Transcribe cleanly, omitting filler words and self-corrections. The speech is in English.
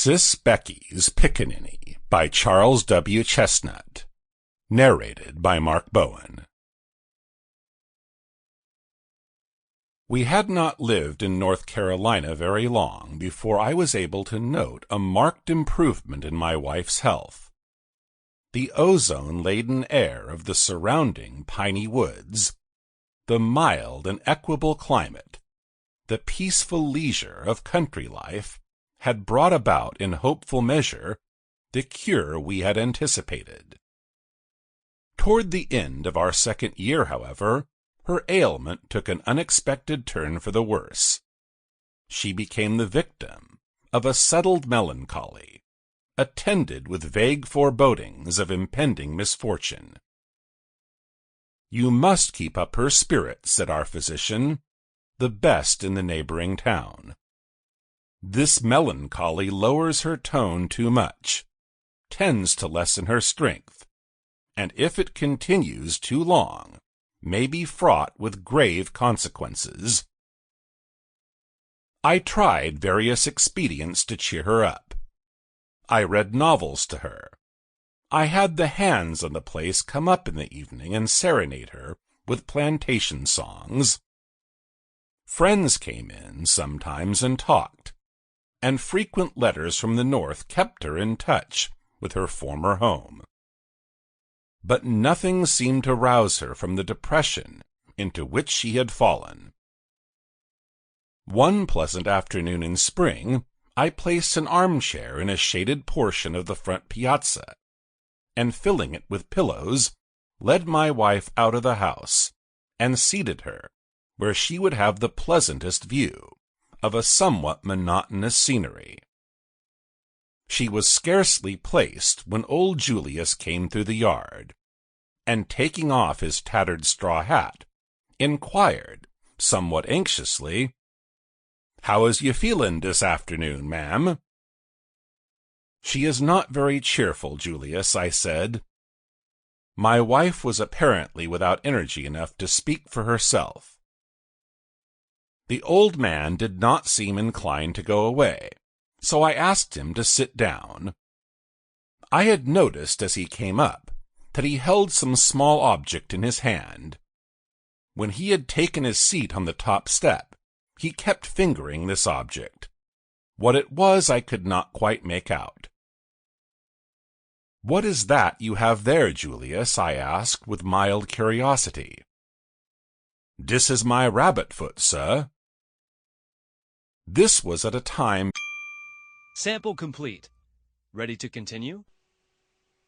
Sis Becky's Pickaninny by Charles W. Chesnutt. Narrated by Mark Bowen. We had not lived in North Carolina very long before I was able to note a marked improvement in my wife's health. The ozone-laden air of the surrounding piney woods, the mild and equable climate, the peaceful leisure of country life, had brought about in hopeful measure the cure we had anticipated. Toward the end of our second year, however, her ailment took an unexpected turn for the worse. She became the victim of a settled melancholy, attended with vague forebodings of impending misfortune. "You must keep up her spirits," said our physician, the best in the neighboring town. "This melancholy lowers her tone too much, tends to lessen her strength, and if it continues too long, may be fraught with grave consequences." I tried various expedients to cheer her up. I read novels to her. I had the hands on the place come up in the evening and serenade her with plantation songs. Friends came in sometimes and talked, and frequent letters from the North kept her in touch with her former home. But nothing seemed to rouse her from the depression into which she had fallen. One pleasant afternoon in spring, I placed an armchair in a shaded portion of the front piazza, and filling it with pillows, led my wife out of the house, and seated her where she would have the pleasantest view of a somewhat monotonous scenery. She was scarcely placed when old Julius came through the yard, and taking off his tattered straw hat, inquired, somewhat anxiously, "How is you feelin' this afternoon, ma'am?" "She is not very cheerful, Julius," I said. My wife was apparently without energy enough to speak for herself. The old man did not seem inclined to go away, so I asked him to sit down. I had noticed as he came up that he held some small object in his hand. When he had taken his seat on the top step, he kept fingering this object. What it was I could not quite make out. "What is that you have there, Julius?" I asked with mild curiosity. "This is my rabbit foot, sir." This was at a time... Sample complete. Ready to continue?